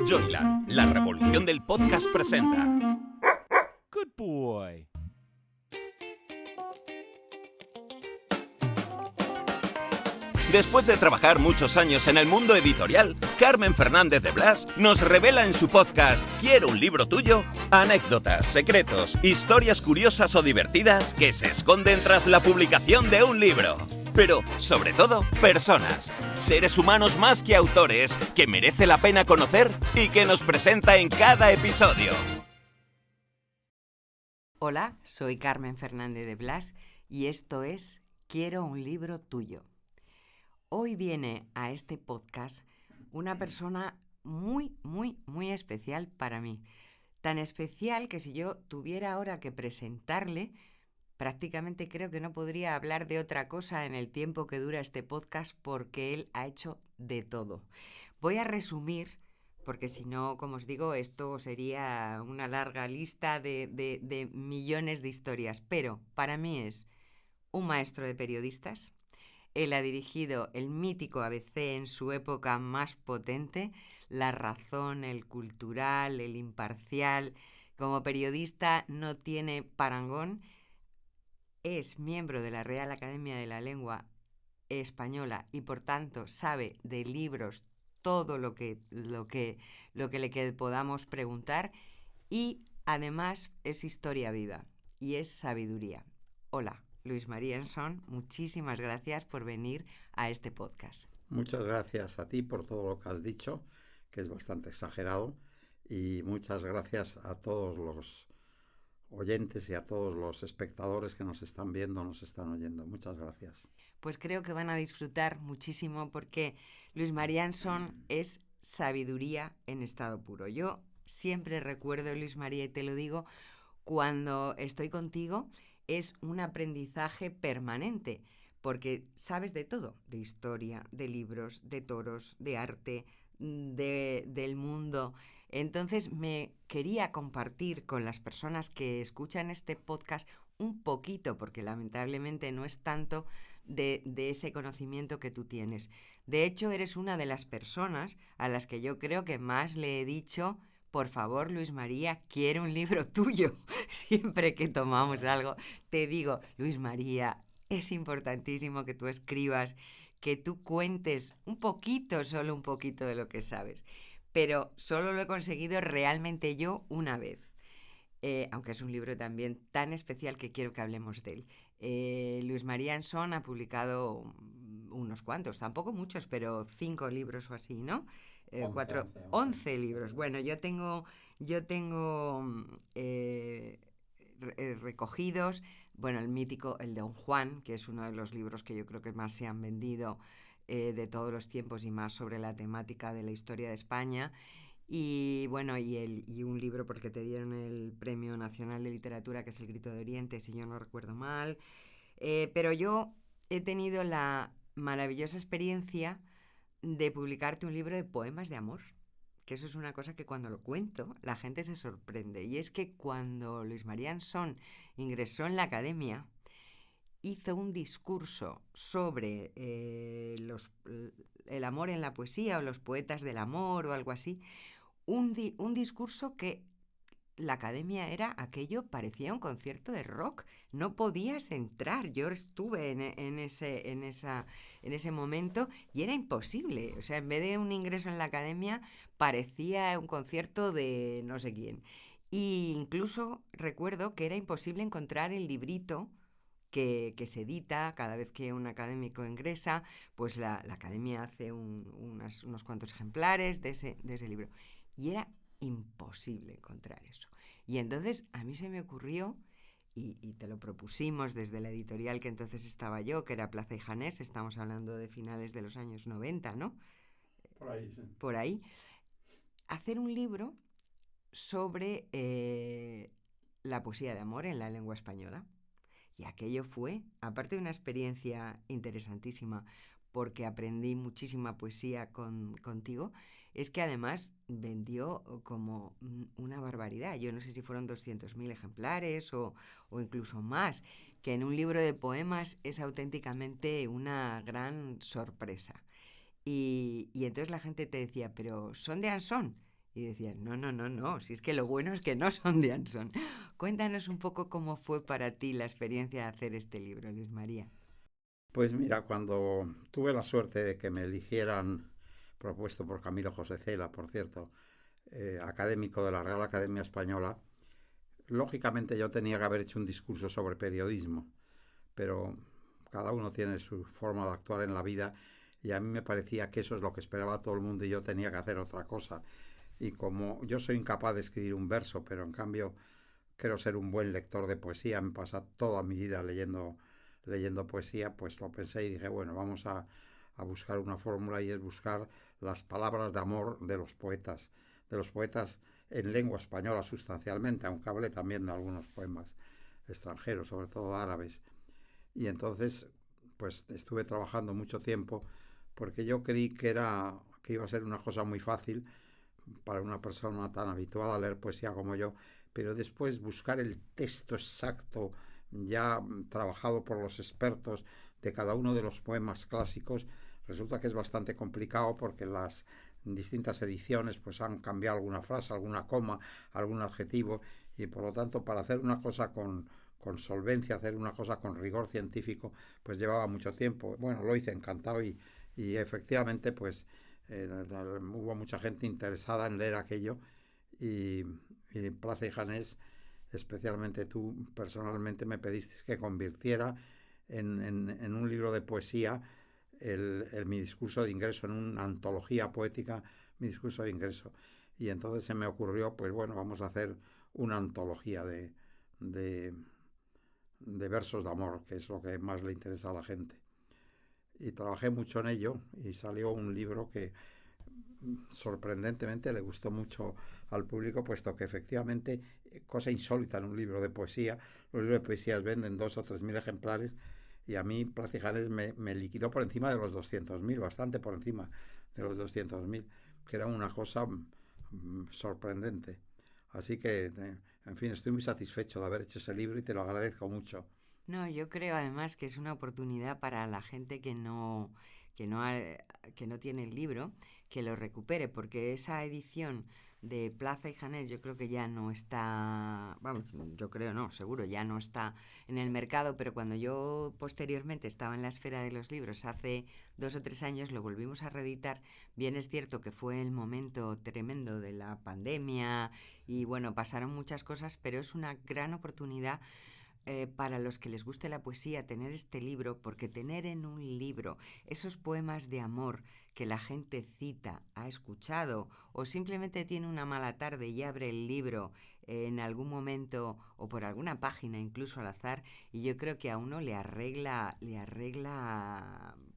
Joyland, la revolución del podcast presenta. Good boy. Después de trabajar muchos años en el mundo editorial, Carmen Fernández de Blas nos revela en su podcast ¿Quiero un libro tuyo? Anécdotas, secretos, historias curiosas o divertidas que se esconden tras la publicación de un libro. Pero, sobre todo, personas, seres humanos más que autores, que merece la pena conocer y que nos presenta en cada episodio. Hola, soy Carmen Fernández de Blas y esto es Quiero un libro tuyo. Hoy viene a este podcast una persona muy especial para mí. Tan especial que si yo tuviera ahora que presentarle, prácticamente creo que no podría hablar de otra cosa en el tiempo que dura este podcast porque él ha hecho de todo. Voy a resumir, porque si no, como os digo, esto sería una larga lista de millones de historias. Pero para mí es un maestro de periodistas. Él ha dirigido el mítico ABC en su época más potente, La Razón, El Cultural, El Imparcial. Como periodista no tiene parangón. Es miembro de la Real Academia de la Lengua Española y por tanto sabe de libros todo lo que le podamos preguntar, y además es historia viva y es sabiduría. Hola, Luis María Ensón, muchísimas gracias por venir a este podcast. Muchas gracias a ti por todo lo que has dicho, que es bastante exagerado, y muchas gracias a todos los oyentes y a todos los espectadores que nos están viendo, nos están oyendo. Muchas gracias. Pues creo que van a disfrutar muchísimo porque Luis María Ensón es sabiduría en estado puro. Yo siempre recuerdo, Luis María, y te lo digo, cuando estoy contigo es un aprendizaje permanente, porque sabes de todo, de historia, de libros, de toros, de arte, del mundo. Entonces me quería compartir con las personas que escuchan este podcast un poquito, porque lamentablemente no es tanto de ese conocimiento que tú tienes. De hecho, eres una de las personas a las que yo creo que más le he dicho: por favor, Luis María, quiero un libro tuyo. Siempre que tomamos algo, te digo, Luis María, es importantísimo que tú escribas, que tú cuentes un poquito, solo un poquito de lo que sabes. Pero solo lo he conseguido realmente yo una vez. Aunque es un libro también tan especial que quiero que hablemos de él. Luis María Ensón ha publicado unos cuantos, tampoco muchos, pero 5 libros o así, ¿no? 11 libros. Bueno, yo tengo recogidos, bueno, el mítico, el de Don Juan, que es uno de los libros que yo creo que más se han vendido de todos los tiempos y más sobre la temática de la historia de España. Y bueno, y un libro porque te dieron el Premio Nacional de Literatura, que es El Grito de Oriente, si yo no recuerdo mal. Pero yo he tenido la maravillosa experiencia de publicarte un libro de poemas de amor, que eso es una cosa que cuando lo cuento la gente se sorprende. Y es que cuando Luis María Ensón ingresó en la academia, hizo un discurso sobre el amor en la poesía o los poetas del amor o algo así. Un discurso que la academia era aquello, parecía un concierto de rock. No podías entrar. Yo estuve en ese momento y era imposible. O sea, en vez de un ingreso en la academia, parecía un concierto de no sé quién. Y incluso recuerdo que era imposible encontrar el librito que se edita cada vez que un académico ingresa, pues la academia hace unos cuantos ejemplares de ese libro. Y era imposible encontrar eso. Y entonces a mí se me ocurrió, y te lo propusimos desde la editorial que entonces estaba yo, que era Plaza y Janés, estamos hablando de finales de los años 90, ¿no? Por ahí, sí. Por ahí. Hacer un libro sobre la poesía de amor en la lengua española. Y aquello fue, aparte de una experiencia interesantísima, porque aprendí muchísima poesía contigo, es que además vendió como una barbaridad. Yo no sé si fueron 200.000 ejemplares o incluso más, que en un libro de poemas es auténticamente una gran sorpresa. Y entonces la gente te decía, ¿pero son de Ensón? Y decías, no, no, no, no, si es que lo bueno es que no son de Anson. Cuéntanos un poco cómo fue para ti la experiencia de hacer este libro, Luis María. Pues mira, cuando tuve la suerte de que me eligieran, propuesto por Camilo José Cela, por cierto, académico de la Real Academia Española, lógicamente yo tenía que haber hecho un discurso sobre periodismo, pero cada uno tiene su forma de actuar en la vida y a mí me parecía que eso es lo que esperaba todo el mundo y yo tenía que hacer otra cosa. Y como yo soy incapaz de escribir un verso, pero en cambio quiero ser un buen lector de poesía, me pasa toda mi vida leyendo poesía, pues lo pensé y dije, bueno, vamos a buscar una fórmula y es buscar las palabras de amor de los poetas en lengua española sustancialmente, aunque hablé también de algunos poemas extranjeros, sobre todo árabes. Y entonces, pues estuve trabajando mucho tiempo porque yo creí que iba a ser una cosa muy fácil para una persona tan habituada a leer poesía como yo, pero después buscar el texto exacto, ya trabajado por los expertos de cada uno de los poemas clásicos, resulta que es bastante complicado porque las distintas ediciones pues han cambiado alguna frase, alguna coma, algún adjetivo y por lo tanto para hacer una cosa con solvencia, hacer una cosa con rigor científico, pues llevaba mucho tiempo. Bueno, lo hice encantado y efectivamente pues hubo mucha gente interesada en leer aquello y Plaza y Janés, especialmente tú personalmente me pediste que convirtiera en un libro de poesía mi discurso de ingreso, en una antología poética, mi discurso de ingreso. Y entonces se me ocurrió, pues bueno, vamos a hacer una antología de, de versos de amor, que es lo que más le interesa a la gente. Y trabajé mucho en ello y salió un libro que sorprendentemente le gustó mucho al público, puesto que efectivamente, cosa insólita en un libro de poesía, los libros de poesía venden 2 o 3 mil ejemplares y a mí Plaza y Janés me liquidó por encima de los 200.000, bastante por encima de los 200.000, que era una cosa sorprendente. Así que, en fin, estoy muy satisfecho de haber hecho ese libro y te lo agradezco mucho. No, yo creo además que es una oportunidad para la gente que no, que no tiene el libro, que lo recupere, porque esa edición de Plaza y Janés yo creo que ya no está, vamos, yo creo no, seguro, ya no está en el mercado, pero cuando yo posteriormente estaba en la esfera de los libros, hace 2 o 3 años, lo volvimos a reeditar. Bien es cierto que fue el momento tremendo de la pandemia y bueno, pasaron muchas cosas, pero es una gran oportunidad para los que les guste la poesía tener este libro, porque tener en un libro esos poemas de amor que la gente cita, ha escuchado o simplemente tiene una mala tarde y abre el libro en algún momento o por alguna página incluso al azar, y yo creo que a uno le arregla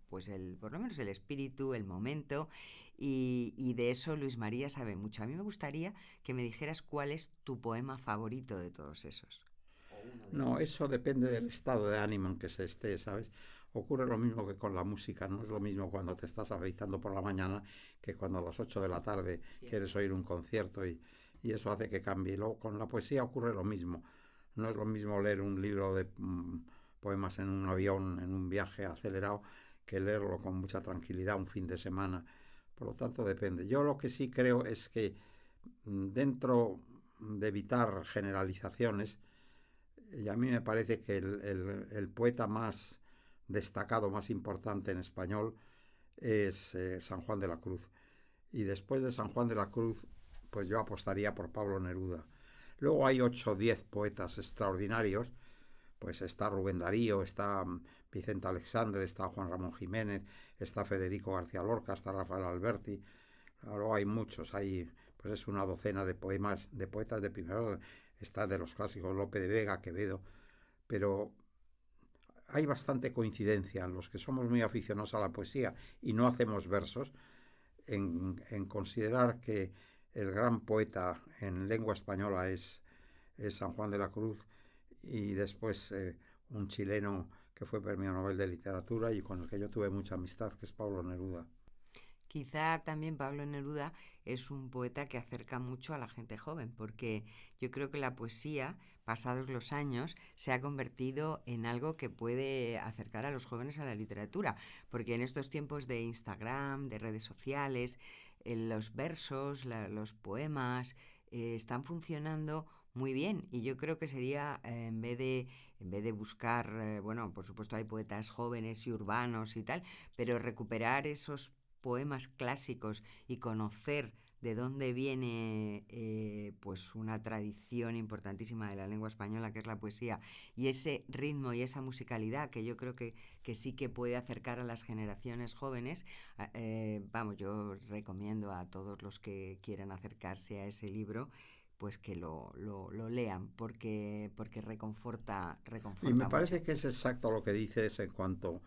pues por lo menos el espíritu, el momento, y de eso Luis María sabe mucho. A mí me gustaría que me dijeras cuál es tu poema favorito de todos esos. No, eso depende del estado de ánimo en que se esté, ¿sabes? Ocurre lo mismo que con la música, no es lo mismo cuando te estás afeitando por la mañana que cuando a las 8 de la tarde quieres oír un concierto y eso hace que cambie. Y luego con la poesía ocurre lo mismo. No es lo mismo leer un libro de poemas en un avión, en un viaje acelerado, que leerlo con mucha tranquilidad un fin de semana. Por lo tanto, depende. Yo lo que sí creo es que dentro de evitar generalizaciones, y a mí me parece que el poeta más destacado, más importante en español es San Juan de la Cruz. Y después de San Juan de la Cruz, pues yo apostaría por Pablo Neruda. Luego hay 8 o 10 poetas extraordinarios, pues está Rubén Darío, está Vicente Alexandre, está Juan Ramón Jiménez, está Federico García Lorca, está Rafael Alberti. Luego hay muchos, hay pues es una docena de poemas, de poetas de primer orden. Está de los clásicos Lope de Vega, Quevedo, pero hay bastante coincidencia en los que somos muy aficionados a la poesía y no hacemos versos, en considerar que el gran poeta en lengua española es San Juan de la Cruz y después un chileno que fue premio Nobel de Literatura y con el que yo tuve mucha amistad, que es Pablo Neruda. Quizá también Pablo Neruda es un poeta que acerca mucho a la gente joven, porque yo creo que la poesía, pasados los años, se ha convertido en algo que puede acercar a los jóvenes a la literatura, porque en estos tiempos de Instagram, de redes sociales, los versos, los poemas, están funcionando muy bien, y yo creo que sería, en vez de buscar, bueno, por supuesto hay poetas jóvenes y urbanos y tal, pero recuperar esos poemas clásicos y conocer de dónde viene pues una tradición importantísima de la lengua española, que es la poesía, y ese ritmo y esa musicalidad que yo creo que sí que puede acercar a las generaciones jóvenes. Vamos, yo recomiendo a todos los que quieran acercarse a ese libro, pues que lo lean, porque reconforta Y me mucho. parece que es exacto lo que dices en cuanto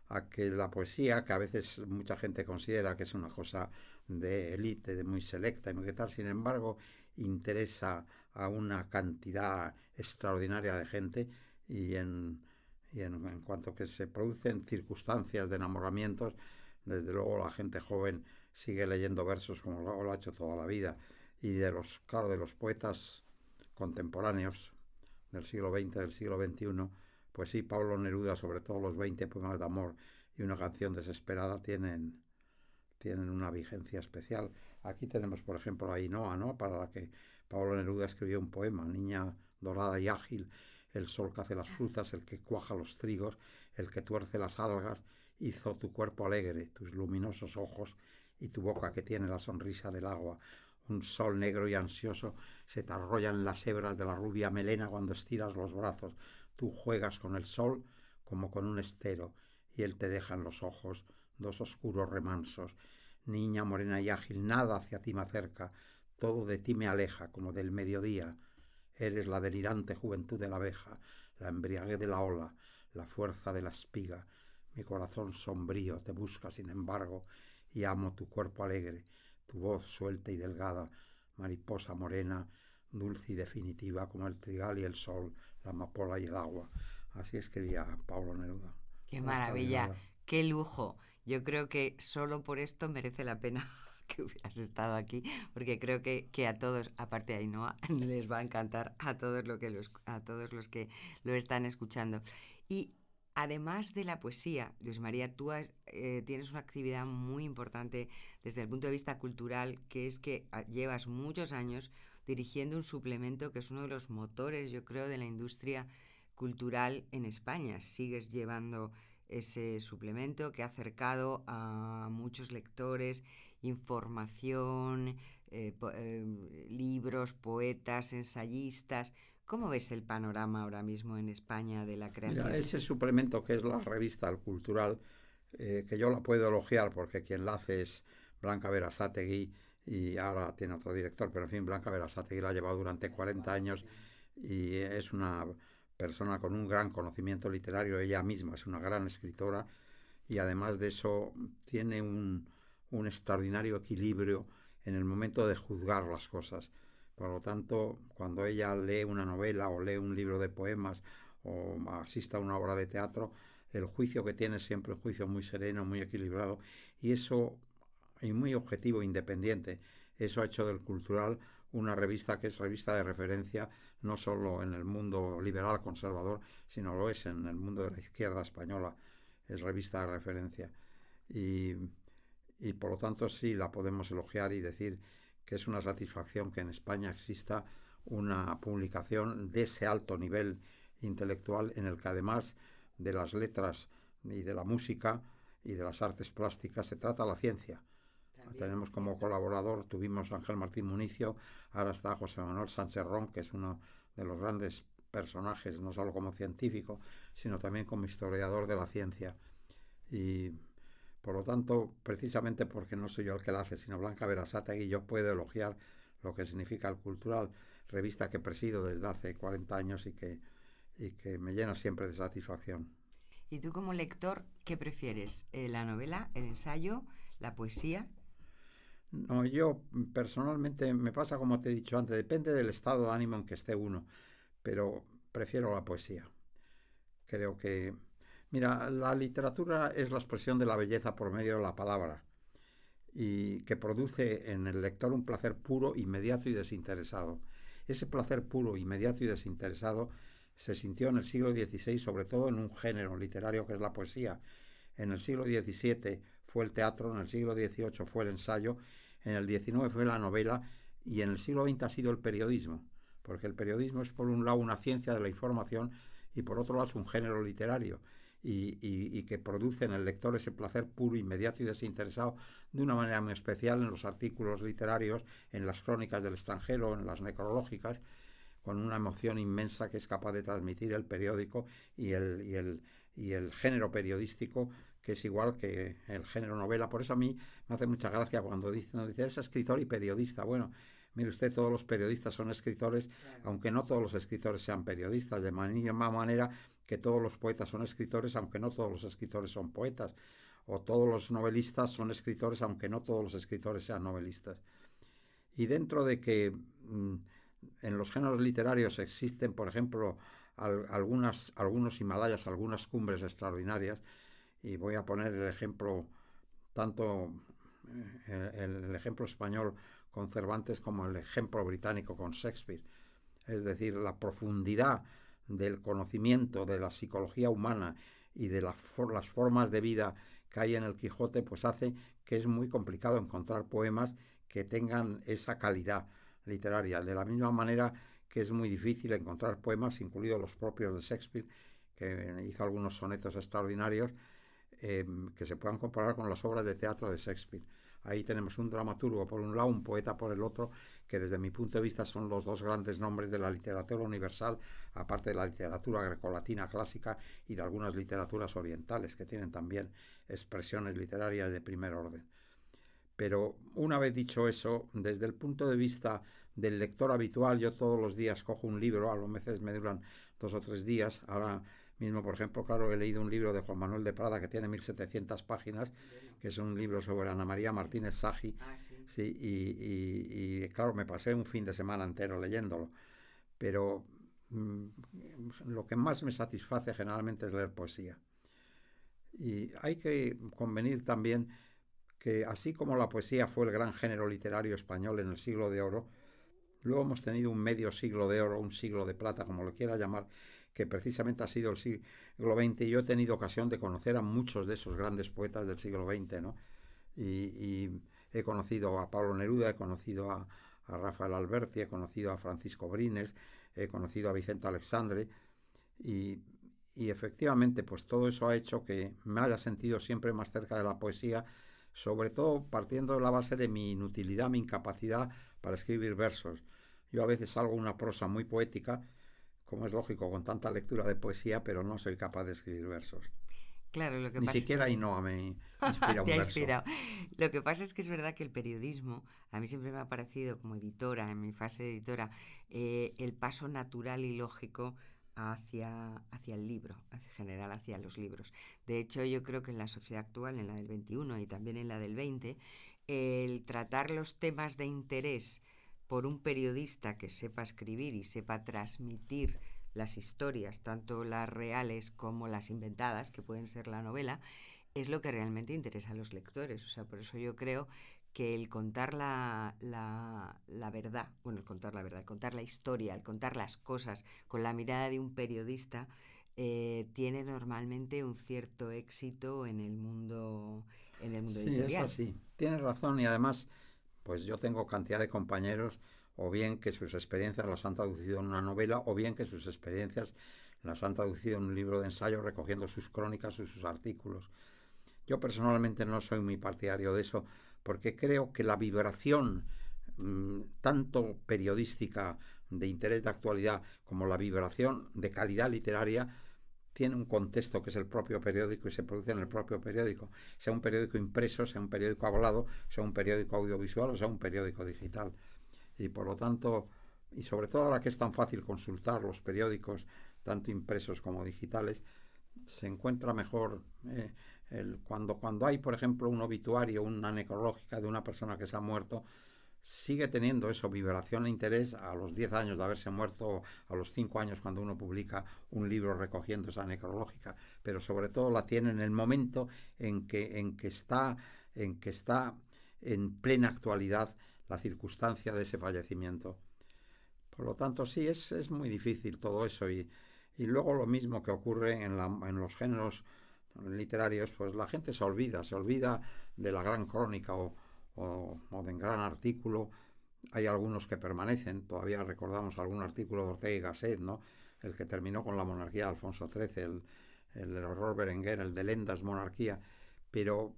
a que la poesía, que a veces mucha gente considera que es una cosa de élite, de muy selecta y muy qué tal, sin embargo, interesa a una cantidad extraordinaria de gente, en cuanto que se producen circunstancias de enamoramientos, desde luego la gente joven sigue leyendo versos como lo ha hecho toda la vida. Y claro, de los poetas contemporáneos del siglo XX, del siglo XXI, pues sí, Pablo Neruda, sobre todo los 20 poemas de amor y una canción desesperada, tienen una vigencia especial. Aquí tenemos, por ejemplo, a Ainhoa, ¿no?, para la que Pablo Neruda escribió un poema: niña dorada y ágil, el sol que hace las frutas, el que cuaja los trigos, el que tuerce las algas, hizo tu cuerpo alegre, tus luminosos ojos y tu boca que tiene la sonrisa del agua. Un sol negro y ansioso se te arrolla en las hebras de la rubia melena cuando estiras los brazos. Tú juegas con el sol como con un estero, y él te deja en los ojos dos oscuros remansos. Niña morena y ágil, nada hacia ti me acerca, todo de ti me aleja, como del mediodía. Eres la delirante juventud de la abeja, la embriaguez de la ola, la fuerza de la espiga. Mi corazón sombrío te busca, sin embargo, y amo tu cuerpo alegre, tu voz suelta y delgada, mariposa morena, dulce y definitiva como el trigal y el sol, la amapola y el agua. Así escribía Pablo Neruda. ¡Qué maravilla! ¡Qué lujo! Yo creo que solo por esto merece la pena que hubieras estado aquí, porque creo que a todos, aparte de Ainhoa, les va a encantar a todos los que lo están escuchando. Y además de la poesía, Luis María, tú tienes una actividad muy importante desde el punto de vista cultural, que es que llevas muchos años dirigiendo un suplemento que es uno de los motores, yo creo, de la industria cultural en España. Sigues llevando ese suplemento que ha acercado a muchos lectores información, libros, poetas, ensayistas. ¿Cómo ves el panorama ahora mismo en España de la creación? Mira, ese suplemento que es la revista El Cultural, que yo la puedo elogiar porque quien la hace es Blanca Berasategui, y ahora tiene otro director, pero en fin, Blanca Berasategui la ha llevado durante 40 años y es una persona con un gran conocimiento literario. Ella misma es una gran escritora y además de eso tiene un extraordinario equilibrio en el momento de juzgar las cosas. Por lo tanto, cuando ella lee una novela o lee un libro de poemas o asista a una obra de teatro, el juicio que tiene es siempre un juicio muy sereno, muy equilibrado, y muy objetivo, independiente. Eso ha hecho del Cultural una revista que es revista de referencia no solo en el mundo liberal conservador, sino lo es en el mundo de la izquierda española. Es revista de referencia. Y por lo tanto sí la podemos elogiar y decir que es una satisfacción que en España exista una publicación de ese alto nivel intelectual, en el que además de las letras y de la música y de las artes plásticas se trata la ciencia. Tenemos como colaborador, tuvimos a Ángel Martín Municio, ahora está José Manuel Sánchez Ron, que es uno de los grandes personajes, no solo como científico, sino también como historiador de la ciencia. Y por lo tanto, precisamente porque no soy yo el que la hace, sino Blanca Berasategui, yo puedo elogiar lo que significa El Cultural, revista que presido desde hace 40 años y que me llena siempre de satisfacción. ¿Y tú como lector qué prefieres? ¿La novela, el ensayo, la poesía? No, yo personalmente me pasa como te he dicho antes, depende del estado de ánimo en que esté uno, pero prefiero la poesía. Creo que, mira, la literatura es la expresión de la belleza por medio de la palabra, y que produce en el lector un placer puro, inmediato y desinteresado. Ese placer puro, inmediato y desinteresado se sintió en el siglo XVI, sobre todo en un género literario que es la poesía. En el siglo XVII fue el teatro, en el siglo XVIII fue el ensayo, en el XIX fue la novela y en el siglo XX ha sido el periodismo, porque el periodismo es por un lado una ciencia de la información y por otro lado es un género literario y que produce en el lector ese placer puro, inmediato y desinteresado de una manera muy especial en los artículos literarios, en las crónicas del extranjero, en las necrológicas, con una emoción inmensa que es capaz de transmitir el periódico y el género periodístico, que es igual que el género novela. Por eso a mí me hace mucha gracia cuando nos dice es escritor y periodista. Bueno, mire usted, todos los periodistas son escritores, claro, aunque no todos los escritores sean periodistas, de misma manera que todos los poetas son escritores, aunque no todos los escritores son poetas, o todos los novelistas son escritores, aunque no todos los escritores sean novelistas. Y dentro de que en los géneros literarios existen, por ejemplo, algunos Himalayas, algunas cumbres extraordinarias, y voy a poner el ejemplo, tanto el ejemplo español con Cervantes como el ejemplo británico con Shakespeare. Es decir, la profundidad del conocimiento de la psicología humana y de las formas de vida que hay en el Quijote, pues hace que es muy complicado encontrar poemas que tengan esa calidad literaria. De la misma manera que es muy difícil encontrar poemas, incluidos los propios de Shakespeare, que hizo algunos sonetos extraordinarios, que se puedan comparar con las obras de teatro de Shakespeare. Ahí tenemos un dramaturgo por un lado, un poeta por el otro, que desde mi punto de vista son los dos grandes nombres de la literatura universal, aparte de la literatura grecolatina clásica y de algunas literaturas orientales, que tienen también expresiones literarias de primer orden. Pero una vez dicho eso, desde el punto de vista del lector habitual, yo todos los días cojo un libro, a lo veces me duran 2 o 3 días. Ahora mismo, por ejemplo, claro, he leído un libro de Juan Manuel de Prada que tiene 1700 páginas, que es un libro sobre Ana María Martínez Sagi. Sí, y claro, me pasé un fin de semana entero leyéndolo. Pero lo que más me satisface generalmente es leer poesía. Y hay que convenir también que así como la poesía fue el gran género literario español en el siglo de oro, luego hemos tenido un medio siglo de oro, un siglo de plata, como lo quiera llamar, que precisamente ha sido el siglo XX, y yo he tenido ocasión de conocer a muchos de esos grandes poetas del siglo XX, ¿no? Y he conocido a Pablo Neruda, he conocido a Rafael Alberti, he conocido a Francisco Brines, he conocido a Vicente Alexandre, y efectivamente pues todo eso ha hecho que me haya sentido siempre más cerca de la poesía, sobre todo partiendo de la base de mi inutilidad, mi incapacidad para escribir versos. Yo a veces hago una prosa muy poética, como es lógico, con tanta lectura de poesía, pero no soy capaz de escribir versos. Claro, lo que Ni pasa siquiera es que... Ainhoa me inspira un Te ha verso. inspirado. Lo que pasa es que es verdad que el periodismo, a mí siempre me ha parecido como editora, en mi fase de editora, el paso natural y lógico hacia el libro, en general hacia los libros. De hecho, yo creo que en la sociedad actual, en la del 21 y también en la del 20, el tratar los temas de interés por un periodista que sepa escribir y sepa transmitir las historias, tanto las reales como las inventadas, que pueden ser la novela, es lo que realmente interesa a los lectores. O sea, por eso yo creo que el contar la verdad, bueno, el contar la verdad, el contar la historia, el contar las cosas con la mirada de un periodista, tiene normalmente un cierto éxito en el mundo editorial. Sí, es así. Tienes razón, y además, pues yo tengo cantidad de compañeros, o bien que sus experiencias las han traducido en una novela, o bien que sus experiencias las han traducido en un libro de ensayo recogiendo sus crónicas o sus artículos. Yo personalmente no soy muy partidario de eso, porque creo que la vibración tanto periodística de interés de actualidad como la vibración de calidad literaria tiene un contexto que es el propio periódico y se produce en el propio periódico, sea un periódico impreso, sea un periódico hablado, sea un periódico audiovisual o sea un periódico digital. Y por lo tanto, y sobre todo ahora que es tan fácil consultar los periódicos, tanto impresos como digitales, se encuentra mejor cuando hay, por ejemplo, un obituario, una necrológica de una persona que se ha muerto, sigue teniendo eso, vibración e interés a los 10 años de haberse muerto, a los 5 años cuando uno publica un libro recogiendo esa necrológica, pero sobre todo la tiene en el momento en que está en plena actualidad la circunstancia de ese fallecimiento. Por lo tanto, sí, es muy difícil todo eso, y luego lo mismo que ocurre en los géneros literarios, pues la gente se olvida de la gran crónica o o de gran artículo. Hay algunos que permanecen, todavía recordamos algún artículo de Ortega y Gasset, ¿no? El que terminó con la monarquía de Alfonso XIII, el error Berenguer, el de Lendas Monarquía, pero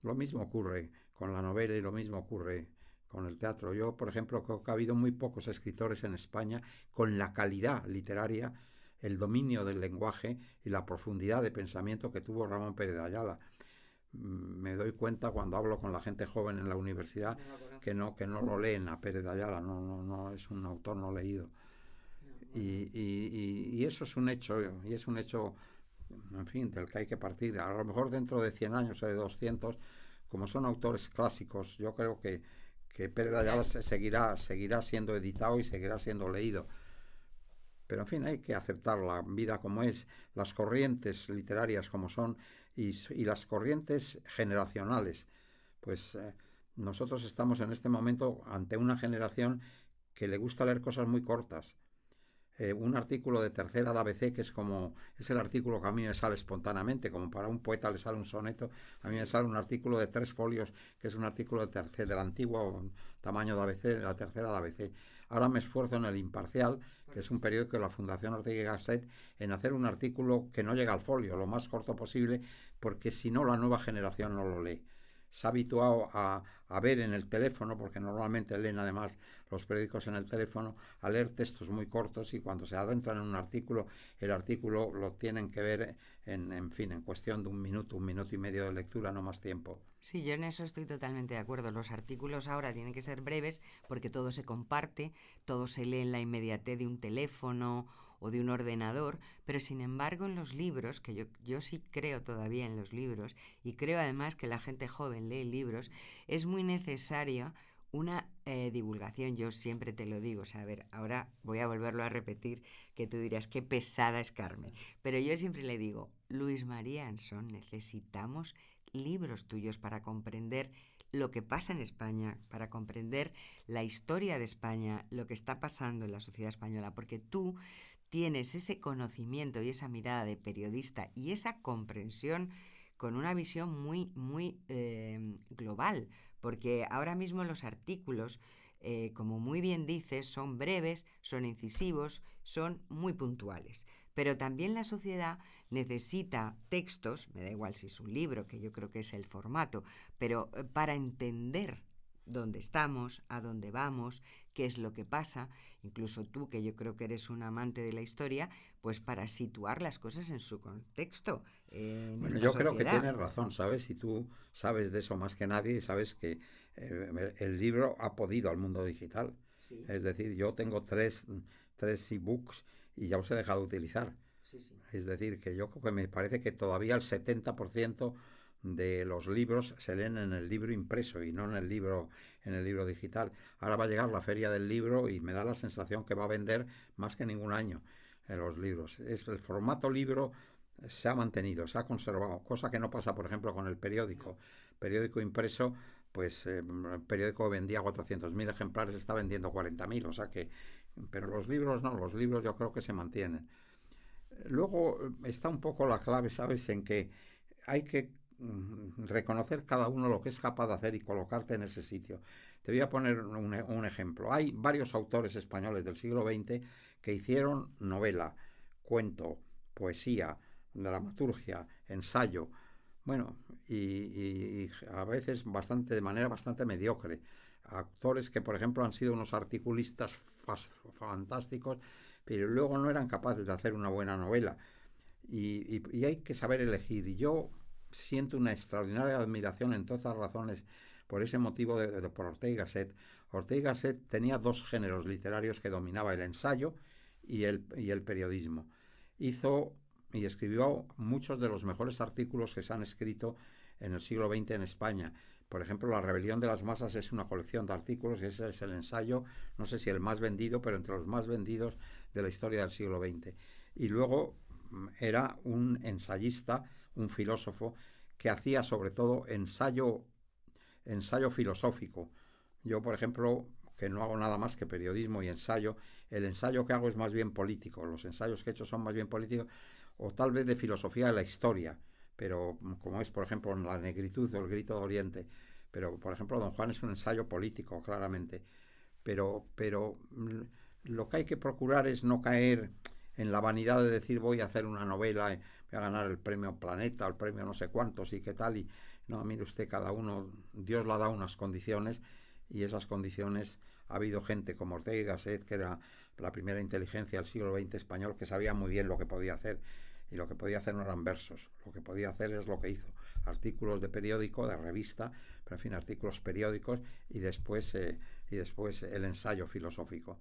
lo mismo ocurre con la novela y lo mismo ocurre con el teatro. Yo, por ejemplo, creo que ha habido muy pocos escritores en España con la calidad literaria, el dominio del lenguaje y la profundidad de pensamiento que tuvo Ramón Pérez de Ayala. Me doy cuenta cuando hablo con la gente joven en la universidad que no lo leen a Pérez de Ayala, no es un autor no leído. Y eso es un hecho, en fin, del que hay que partir. A lo mejor dentro de 100 años o de 200, como son autores clásicos, yo creo que Pérez de Ayala seguirá siendo editado y seguirá siendo leído. Pero en fin, hay que aceptar la vida como es, las corrientes literarias como son y las corrientes generacionales. Pues nosotros estamos en este momento ante una generación que le gusta leer cosas muy cortas. Un artículo de tercera de ABC, que es el artículo que a mí me sale espontáneamente, como para un poeta le sale un soneto, a mí me sale un artículo de 3 folios, que es un artículo del antiguo tamaño de ABC, de la tercera de ABC. Ahora me esfuerzo en El Imparcial, que es un periódico de la Fundación Ortega y Gasset, en hacer un artículo que no llega al folio, lo más corto posible, porque si no la nueva generación no lo lee. Se ha habituado a ver en el teléfono, porque normalmente leen además los periódicos en el teléfono, a leer textos muy cortos, y cuando se adentran en un artículo, el artículo lo tienen que ver en cuestión de un minuto y medio de lectura, no más tiempo. Sí, yo en eso estoy totalmente de acuerdo. Los artículos ahora tienen que ser breves porque todo se comparte, todo se lee en la inmediatez de un teléfono o de un ordenador, pero sin embargo en los libros, que yo sí creo todavía en los libros, y creo además que la gente joven lee libros, es muy necesaria una divulgación. Yo siempre te lo digo, o sea, a ver, ahora voy a volverlo a repetir, que tú dirás qué pesada es Carmen, pero yo siempre le digo, Luis María Anson, necesitamos libros tuyos para comprender lo que pasa en España, para comprender la historia de España, lo que está pasando en la sociedad española, porque tú tienes ese conocimiento y esa mirada de periodista y esa comprensión con una visión muy, muy global, porque ahora mismo los artículos, como muy bien dices, son breves, son incisivos, son muy puntuales. Pero también la sociedad necesita textos, me da igual si es un libro, que yo creo que es el formato, pero para entender dónde estamos, a dónde vamos, qué es lo que pasa, incluso tú, que yo creo que eres un amante de la historia, pues para situar las cosas en su contexto. Bueno, yo creo que tienes razón, ¿sabes? Y tú sabes de eso más que nadie y sabes que el libro ha podido al mundo digital. Sí. Es decir, yo tengo tres ebooks y ya os he dejado de utilizar. Sí, sí. Es decir, que yo creo que me parece que todavía el 70% de los libros se leen en el libro impreso y no en el libro digital. Ahora va a llegar la feria del libro y me da la sensación que va a vender más que ningún año en los libros. El formato libro se ha mantenido, se ha conservado, cosa que no pasa, por ejemplo, con el periódico. Periódico impreso, pues el periódico vendía 400.000 ejemplares, está vendiendo 40.000, o sea que... Pero los libros no, los libros yo creo que se mantienen. Luego está un poco la clave, ¿sabes?, en que hay que reconocer cada uno lo que es capaz de hacer y colocarte en ese sitio. Te voy a poner un ejemplo. Hay varios autores españoles del siglo XX que hicieron novela, cuento, poesía, dramaturgia, ensayo, bueno, y a veces de manera bastante mediocre. Autores que, por ejemplo, han sido unos articulistas fantásticos, pero luego no eran capaces de hacer una buena novela. Y hay que saber elegir. Y yo siento una extraordinaria admiración, entre otras razones, por ese motivo por Ortega y Gasset. Ortega y Gasset tenía dos géneros literarios que dominaba, el ensayo y el periodismo. Hizo y escribió muchos de los mejores artículos que se han escrito en el siglo XX en España. Por ejemplo, La rebelión de las masas es una colección de artículos y ese es el ensayo, no sé si el más vendido, pero entre los más vendidos de la historia del siglo XX. Y luego era un ensayista, un filósofo, que hacía sobre todo ensayo filosófico. Yo, por ejemplo, que no hago nada más que periodismo y ensayo, el ensayo que hago es más bien político, los ensayos que he hecho son más bien políticos, o tal vez de filosofía de la historia, pero como es, por ejemplo, La negritud o El grito de Oriente. Pero, por ejemplo, Don Juan es un ensayo político, claramente. Pero lo que hay que procurar es no caer en la vanidad de decir voy a hacer una novela, voy a ganar el premio Planeta, el premio no sé cuántos y qué tal. Y no, mire usted, cada uno, Dios le ha dado unas condiciones, y esas condiciones, ha habido gente como Ortega y Gasset, que era la primera inteligencia del siglo XX español, que sabía muy bien lo que podía hacer. Y lo que podía hacer no eran versos, lo que podía hacer es lo que hizo: artículos de periódico, de revista, pero en fin, artículos periódicos, y después el ensayo filosófico.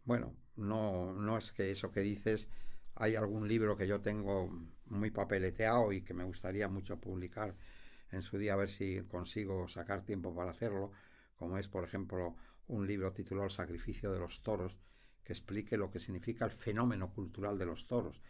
Bueno, no es que eso que dices, hay algún libro que yo tengo muy papeleteado y que me gustaría mucho publicar en su día, a ver si consigo sacar tiempo para hacerlo, como es, por ejemplo, un libro titulado El sacrificio de los toros, que explique lo que significa el fenómeno cultural de los toros,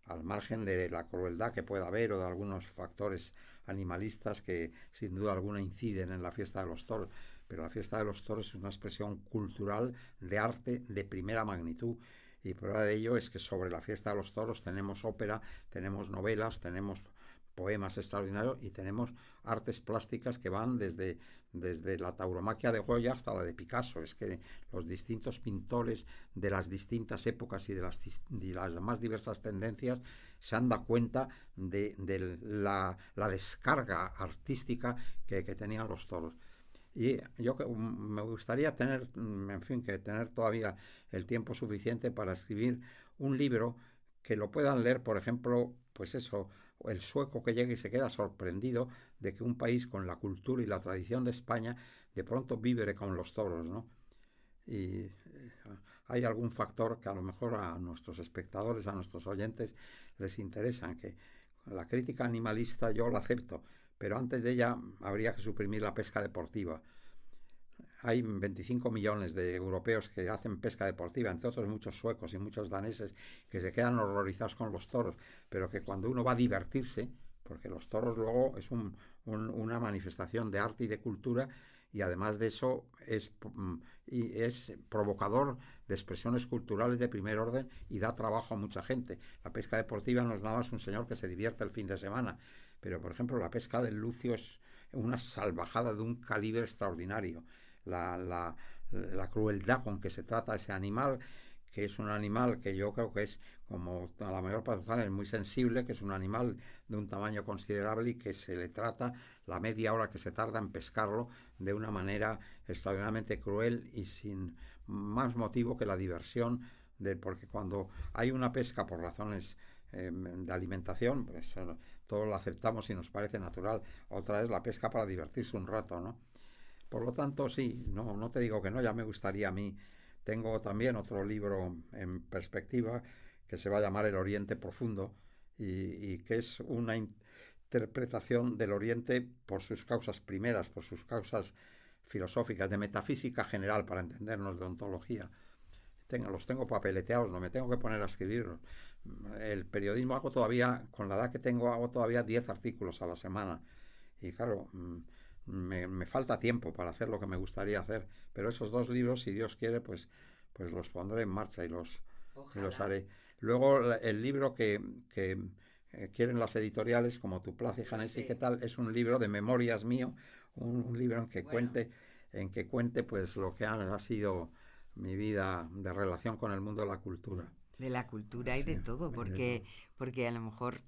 al margen de la crueldad que pueda haber o de algunos factores animalistas que sin duda alguna inciden en la fiesta de los toros. Pero la fiesta de los toros es una expresión cultural de arte de primera magnitud, y prueba de ello es que sobre la fiesta de los toros tenemos ópera, tenemos novelas, tenemos poemas extraordinarios y tenemos artes plásticas que van desde la tauromaquia de Goya hasta la de Picasso. Es que los distintos pintores de las distintas épocas y de las más diversas tendencias se han dado cuenta de la descarga artística que tenían los toros. Y yo me gustaría tener, en fin, que tener todavía el tiempo suficiente para escribir un libro que lo puedan leer, por ejemplo, pues eso, el sueco que llega y se queda sorprendido de que un país con la cultura y la tradición de España de pronto vibre con los toros, ¿no? Y hay algún factor que a lo mejor a nuestros espectadores, a nuestros oyentes les interesa, que la crítica animalista yo la acepto, pero antes de ella habría que suprimir la pesca deportiva. Hay 25 millones de europeos que hacen pesca deportiva, entre otros muchos suecos y muchos daneses, que se quedan horrorizados con los toros, pero que cuando uno va a divertirse, porque los toros luego es una manifestación de arte y de cultura, y además de eso es provocador de expresiones culturales de primer orden y da trabajo a mucha gente. La pesca deportiva no es nada más un señor que se divierte el fin de semana, pero por ejemplo la pesca del lucio es una salvajada de un calibre extraordinario. La crueldad con que se trata ese animal, que es un animal que yo creo que es, como la mayor parte de los animales, muy sensible, que es un animal de un tamaño considerable y que se le trata la media hora que se tarda en pescarlo de una manera extraordinariamente cruel y sin más motivo que la diversión, porque cuando hay una pesca por razones de alimentación, pues todos la aceptamos y nos parece natural. Otra es la pesca para divertirse un rato, ¿no? Por lo tanto, sí, no te digo que no, ya me gustaría a mí. Tengo también otro libro en perspectiva que se va a llamar El Oriente Profundo, y que es una interpretación del Oriente por sus causas primeras, por sus causas filosóficas, de metafísica general, para entendernos, de ontología. Los tengo papeleteados, no me tengo que poner a escribirlos. El periodismo hago todavía, con la edad que tengo, hago todavía 10 artículos a la semana. Y claro, me falta tiempo para hacer lo que me gustaría hacer, pero esos 2 libros, si Dios quiere, pues los pondré en marcha y los haré. Luego el libro que quieren las editoriales, como Tu Plaza y Janesi, ¿qué tal? Es un libro de memorias mío, un libro en que cuente pues lo que ha sido mi vida de relación con el mundo de la cultura. De la cultura y de todo, porque a lo mejor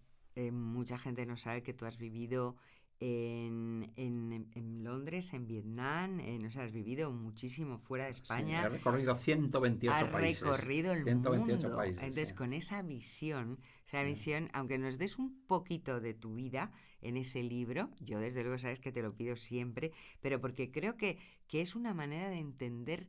mucha gente no sabe que tú has vivido en Londres, en Vietnam, has vivido muchísimo fuera de España. Sí, he recorrido 128 países. Has recorrido el 128 mundo. Países, entonces, sí. con esa visión, aunque nos des un poquito de tu vida en ese libro, yo desde luego sabes que te lo pido siempre, pero porque creo que es una manera de entender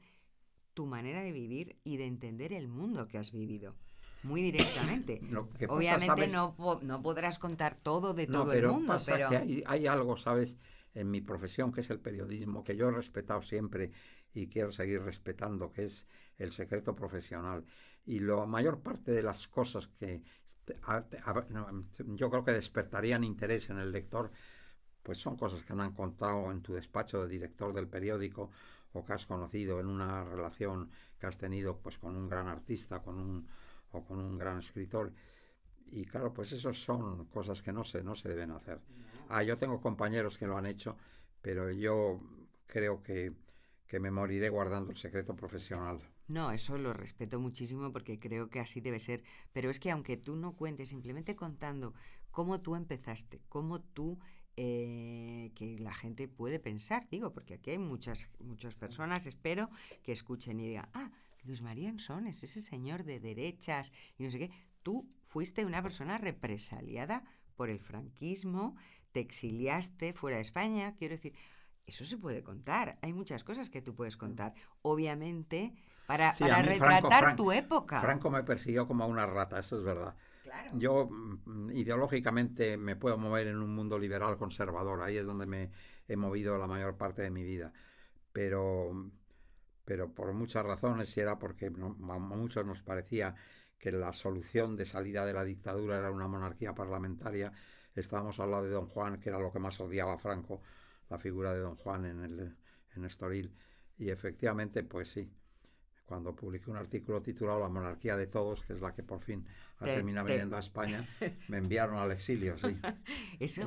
tu manera de vivir y de entender el mundo que has vivido. Muy directamente. Obviamente no podrás contar todo de todo el mundo, pero que hay algo, ¿sabes?, en mi profesión, que es el periodismo, que yo he respetado siempre y quiero seguir respetando, que es el secreto profesional. Y la mayor parte de las cosas que yo creo que despertarían interés en el lector, pues son cosas que han encontrado en tu despacho de director del periódico, o que has conocido en una relación que has tenido pues con un gran artista, con un gran escritor. Y claro, pues esos son cosas que no se deben hacer. Yo tengo compañeros que lo han hecho, pero yo creo que me moriré guardando el secreto profesional. No, eso lo respeto muchísimo porque creo que así debe ser. Pero es que aunque tú no cuentes, simplemente contando cómo tú empezaste, cómo tú, que la gente puede pensar, digo, porque aquí hay muchas personas, espero, que escuchen y digan, ah, Luis María Ansón es ese señor de derechas y no sé qué. Tú fuiste una persona represaliada por el franquismo, te exiliaste fuera de España, quiero decir, eso se puede contar. Hay muchas cosas que tú puedes contar. Obviamente, para Sí, a mí retratar tu época. Franco me persiguió como a una rata, eso es verdad. Claro. Yo ideológicamente me puedo mover en un mundo liberal conservador, ahí es donde me he movido la mayor parte de mi vida. Pero, pero por muchas razones, si era porque a muchos nos parecía que la solución de salida de la dictadura era una monarquía parlamentaria, estábamos al lado de Don Juan, que era lo que más odiaba a Franco, la figura de Don Juan en Estoril, y efectivamente, pues sí, cuando publiqué un artículo titulado La monarquía de todos, que es la que por fin ha terminado viniendo a España, me enviaron al exilio, sí. Eso,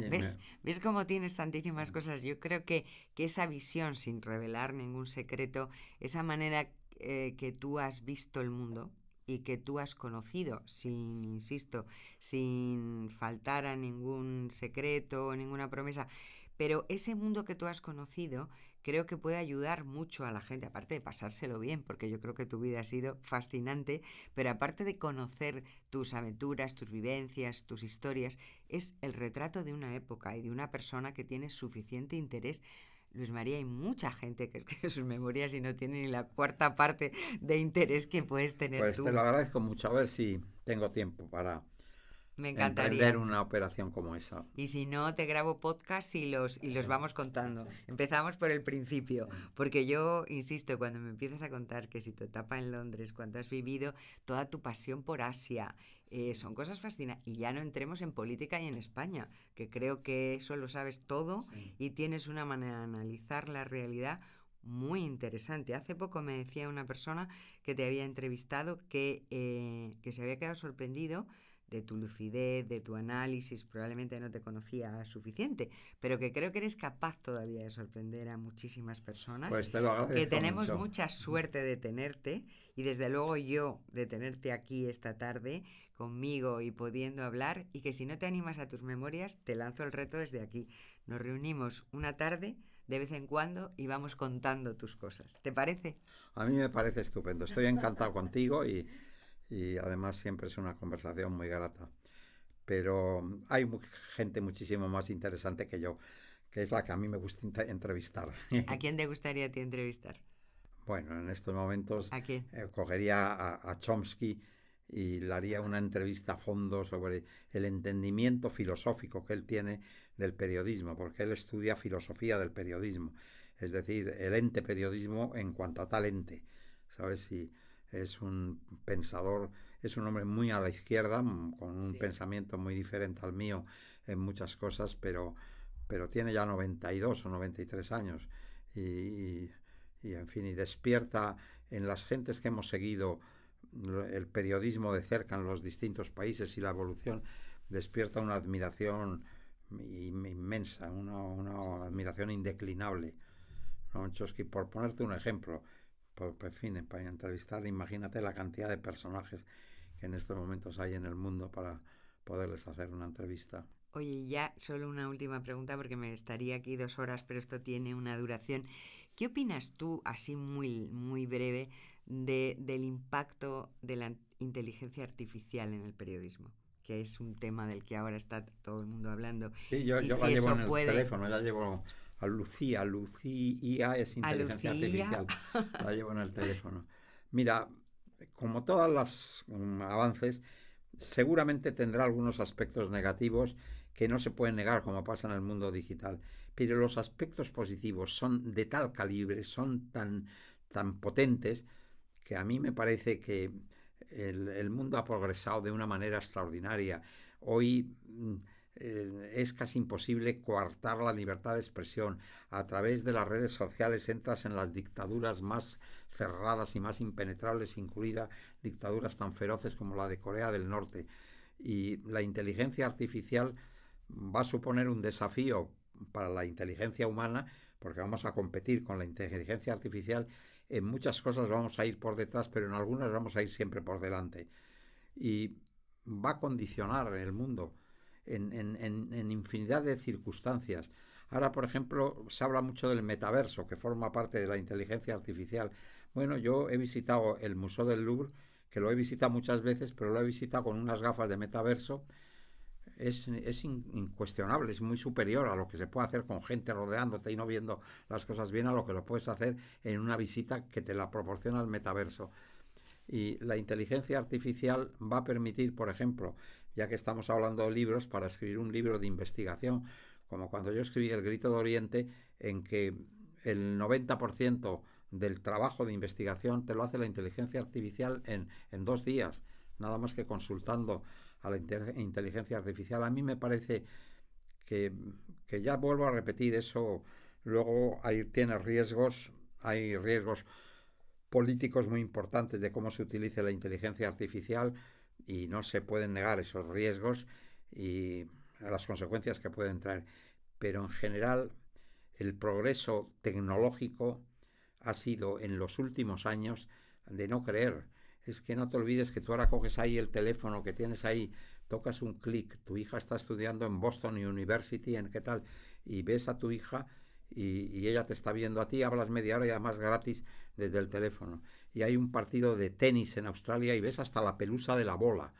¿ves cómo tienes tantísimas cosas? Yo creo que esa visión, sin revelar ningún secreto, esa manera que tú has visto el mundo y que tú has conocido, insisto, sin faltar a ningún secreto o ninguna promesa, pero ese mundo que tú has conocido creo que puede ayudar mucho a la gente, aparte de pasárselo bien, porque yo creo que tu vida ha sido fascinante, pero aparte de conocer tus aventuras, tus vivencias, tus historias, es el retrato de una época y de una persona que tiene suficiente interés. Luis María, hay mucha gente que escribe sus memorias y no tiene ni la cuarta parte de interés que puedes tener pues tú. Te lo agradezco mucho, a ver si tengo tiempo para Me encantaría emprender una operación como esa. Y si no, te grabo podcast y los vamos contando. Empezamos por el principio, porque yo, insisto, cuando me empiezas a contar que si tu etapa en Londres, cuando has vivido toda tu pasión por Asia, son cosas fascinantes. Y ya no entremos en política y en España, que creo que eso lo sabes todo y tienes una manera de analizar la realidad muy interesante. Hace poco me decía una persona que te había entrevistado que se había quedado sorprendido de tu lucidez, de tu análisis, probablemente no te conocía suficiente, pero que creo que eres capaz todavía de sorprender a muchísimas personas. Pues te lo agradezco que tenemos mucho. Mucha suerte de tenerte y desde luego yo de tenerte aquí esta tarde conmigo y pudiendo hablar, y que si no te animas a tus memorias, te lanzo el reto desde aquí. Nos reunimos una tarde de vez en cuando y vamos contando tus cosas. ¿Te parece? A mí me parece estupendo. Estoy encantado contigo y además siempre es una conversación muy grata. Pero hay gente muchísimo más interesante que yo, que es la que a mí me gusta entrevistar. ¿A quién te gustaría a ti entrevistar? Bueno, en estos momentos ¿A quién? Cogería a Chomsky y le haría una entrevista a fondo sobre el entendimiento filosófico que él tiene del periodismo, porque él estudia filosofía del periodismo, es decir, el ente periodismo en cuanto a tal ente, ¿sabes? Y es un pensador, es un hombre muy a la izquierda, con un pensamiento muy diferente al mío en muchas cosas, pero tiene ya 92 o 93 años y en fin, y despierta en las gentes que hemos seguido el periodismo de cerca en los distintos países y la evolución, despierta una admiración inmensa, una admiración indeclinable, ¿no? Chomsky, por ponerte un ejemplo, en fin, para entrevistar, imagínate la cantidad de personajes que en estos momentos hay en el mundo para poderles hacer una entrevista. Oye, ya solo una última pregunta porque me estaría aquí 2 horas, pero esto tiene una duración. ¿Qué opinas tú, así muy, muy breve, del impacto de la inteligencia artificial en el periodismo? Que es un tema del que ahora está todo el mundo hablando. Sí, yo la llevo en el teléfono, ya llevo a Lucía es inteligencia artificial, la llevo en el teléfono. Mira, como todos los avances, seguramente tendrá algunos aspectos negativos que no se pueden negar, como pasa en el mundo digital, pero los aspectos positivos son de tal calibre, son tan potentes, que a mí me parece que el mundo ha progresado de una manera extraordinaria. Hoy es casi imposible coartar la libertad de expresión. A través de las redes sociales entras en las dictaduras más cerradas y más impenetrables, incluidas dictaduras tan feroces como la de Corea del Norte. Y la inteligencia artificial va a suponer un desafío para la inteligencia humana, porque vamos a competir con la inteligencia artificial. En muchas cosas vamos a ir por detrás, pero en algunas vamos a ir siempre por delante. Y va a condicionar el mundo en infinidad de circunstancias. Ahora, por ejemplo, se habla mucho del metaverso, que forma parte de la inteligencia artificial. Bueno, yo he visitado el Museo del Louvre, que lo he visitado muchas veces, pero lo he visitado con unas gafas de metaverso. Es incuestionable, es muy superior a lo que se puede hacer con gente rodeándote y no viendo las cosas bien, a lo que lo puedes hacer en una visita que te la proporciona el metaverso. Y la inteligencia artificial va a permitir, por ejemplo, ya que estamos hablando de libros, para escribir un libro de investigación, como cuando yo escribí El Grito de Oriente, en que el 90% del trabajo de investigación te lo hace la inteligencia artificial en 2 días, nada más que consultando a la inteligencia artificial. A mí me parece que ya vuelvo a repetir eso, luego tiene riesgos, hay riesgos políticos muy importantes de cómo se utilice la inteligencia artificial y no se pueden negar esos riesgos y las consecuencias que pueden traer. Pero en general el progreso tecnológico ha sido en los últimos años de no creer. Es que no te olvides que tú ahora coges ahí el teléfono que tienes ahí, tocas un clic, tu hija está estudiando en Boston University, en qué tal, y ves a tu hija y ella te está viendo a ti, hablas media hora y además gratis desde el teléfono. Y hay un partido de tenis en Australia y ves hasta la pelusa de la bola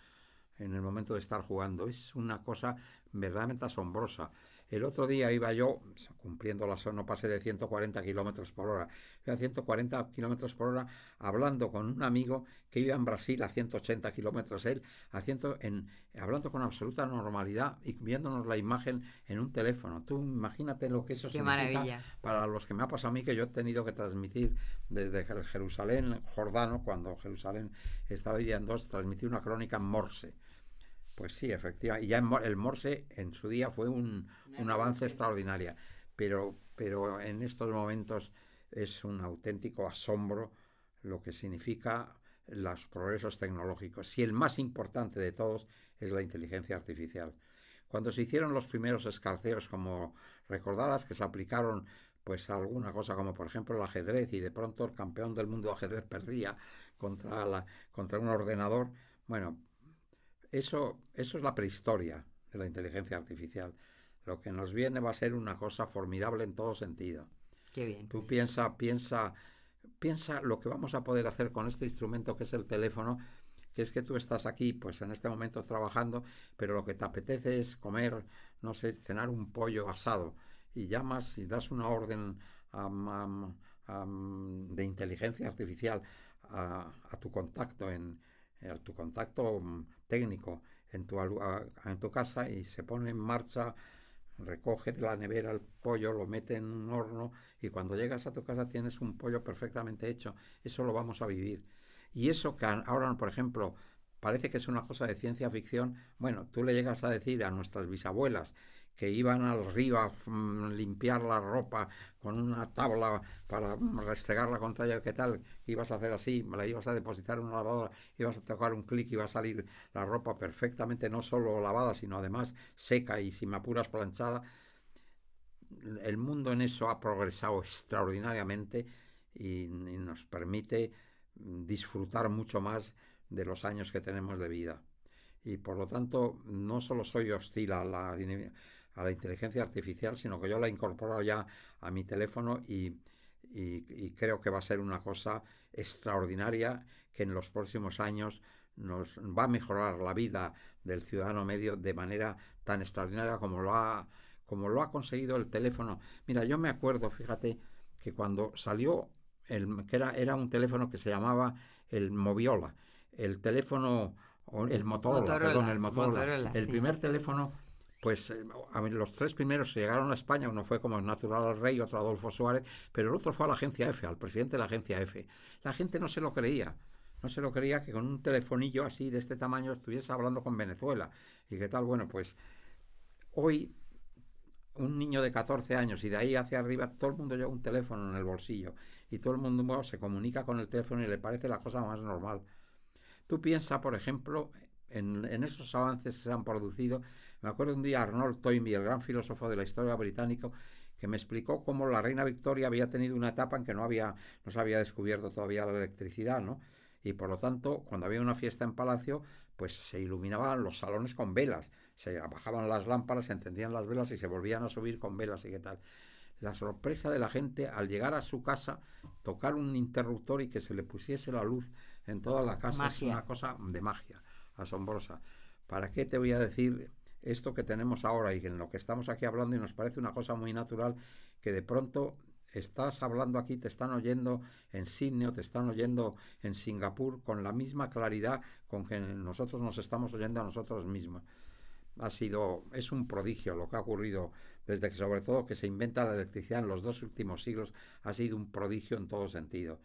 en el momento de estar jugando. Es una cosa verdaderamente asombrosa. El otro día iba yo, cumpliendo no pasé de 140 kilómetros por hora, iba a 140 kilómetros por hora hablando con un amigo que iba en Brasil a 180 kilómetros él, hablando con absoluta normalidad y viéndonos la imagen en un teléfono. Tú imagínate lo que eso Qué significa maravilla. para los que me ha pasado a mí, que yo he tenido que transmitir desde Jerusalén, Jordano, cuando Jerusalén estaba dividida en 2, transmití una crónica en Morse. Pues sí, efectivamente. Y ya el Morse en su día fue un avance extraordinario. Pero en estos momentos es un auténtico asombro lo que significa los progresos tecnológicos. Y el más importante de todos es la inteligencia artificial. Cuando se hicieron los primeros escarceos, como recordarás que se aplicaron pues a alguna cosa como por ejemplo el ajedrez, y de pronto el campeón del mundo de ajedrez perdía contra un ordenador, bueno, eso es la prehistoria de la inteligencia artificial. Lo que nos viene va a ser una cosa formidable en todo sentido. Qué bien. Tú piensa lo que vamos a poder hacer con este instrumento que es el teléfono, que es que tú estás aquí, pues en este momento trabajando, pero lo que te apetece es comer, no sé, cenar un pollo asado, y llamas y das una orden de inteligencia artificial a tu contacto a tu contacto técnico en tu casa, y se pone en marcha, recoge de la nevera el pollo, lo mete en un horno, y cuando llegas a tu casa tienes un pollo perfectamente hecho. Eso lo vamos a vivir. Y eso que ahora, por ejemplo, parece que es una cosa de ciencia ficción. Bueno, tú le llegas a decir a nuestras bisabuelas que iban al río a limpiar la ropa con una tabla para restregarla contra ella, ¿qué tal? Ibas a hacer así, la ibas a depositar en una lavadora, ibas a tocar un clic y iba a salir la ropa perfectamente, no solo lavada, sino además seca y, si me apuras, planchada. El mundo en eso ha progresado extraordinariamente y nos permite disfrutar mucho más de los años que tenemos de vida. Y por lo tanto, no solo soy hostil a la inteligencia artificial, sino que yo la he incorporado ya a mi teléfono y creo que va a ser una cosa extraordinaria, que en los próximos años nos va a mejorar la vida del ciudadano medio de manera tan extraordinaria como lo ha conseguido el teléfono. Mira, yo me acuerdo, fíjate, que cuando salió era un teléfono que se llamaba el Moviola, el teléfono, el Motorola. El primer teléfono, pues los 3 primeros llegaron a España. Uno fue como Natural al Rey, otro Adolfo Suárez, pero el otro fue a la agencia F, al presidente de la agencia F. La gente no se lo creía que con un telefonillo así de este tamaño estuviese hablando con Venezuela. ¿Y qué tal? Bueno, pues hoy un niño de 14 años y de ahí hacia arriba, todo el mundo lleva un teléfono en el bolsillo y todo el mundo se comunica con el teléfono y le parece la cosa más normal. Tú piensas, por ejemplo, en esos avances que se han producido. Me acuerdo un día Arnold Toynbee, el gran filósofo de la historia británico, que me explicó cómo la reina Victoria había tenido una etapa en que no se había descubierto todavía la electricidad, ¿no? Y por lo tanto, cuando había una fiesta en palacio, pues se iluminaban los salones con velas, se bajaban las lámparas, se encendían las velas y se volvían a subir con velas y qué tal. La sorpresa de la gente al llegar a su casa, tocar un interruptor y que se le pusiese la luz en toda la casa, Magia. es una cosa de magia, asombrosa. ¿Para qué te voy a decir esto que tenemos ahora y en lo que estamos aquí hablando y nos parece una cosa muy natural, que de pronto estás hablando aquí, te están oyendo en Sydney o te están oyendo en Singapur con la misma claridad con que nosotros nos estamos oyendo a nosotros mismos? Es un prodigio lo que ha ocurrido desde que, sobre todo, que se inventa la electricidad en los 2 últimos siglos, ha sido un prodigio en todo sentido.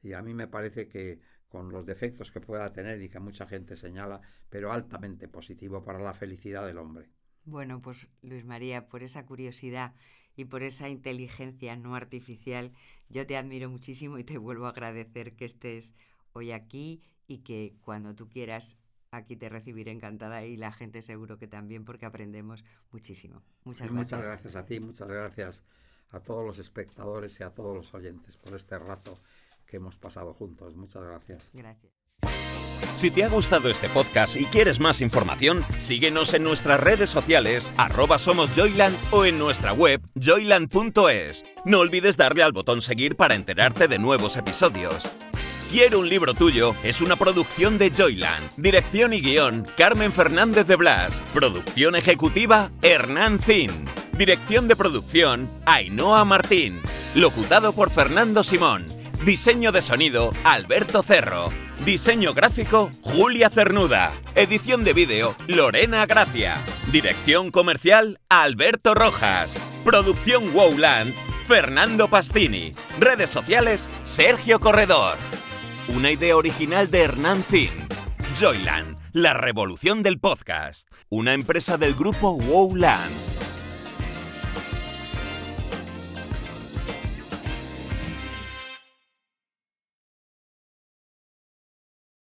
Y a mí me parece que, con los defectos que pueda tener y que mucha gente señala, pero altamente positivo para la felicidad del hombre. Bueno, pues Luis María, por esa curiosidad y por esa inteligencia no artificial, yo te admiro muchísimo y te vuelvo a agradecer que estés hoy aquí y que cuando tú quieras aquí te recibiré encantada y la gente seguro que también, porque aprendemos muchísimo. Muchas gracias. Muchas gracias a ti, muchas gracias a todos los espectadores y a todos los oyentes por este rato que hemos pasado juntos. Muchas gracias. Gracias. Si te ha gustado este podcast y quieres más información, síguenos en nuestras redes sociales @somosjoyland o en nuestra web joyland.es. No olvides darle al botón seguir para enterarte de nuevos episodios. Quiero un libro tuyo es una producción de Joyland. Dirección y guión, Carmen Fernández de Blas. Producción ejecutiva, Hernán Zin. Dirección de producción, Ainhoa Martín. Locutado por Fernando Simón. Diseño de sonido, Alberto Cerro. Diseño gráfico, Julia Cernuda. Edición de vídeo, Lorena Gracia. Dirección comercial, Alberto Rojas. Producción Wowland, Fernando Pastini. Redes sociales, Sergio Corredor. Una idea original de Hernán Zin. Joyland, la revolución del podcast. Una empresa del grupo Wowland.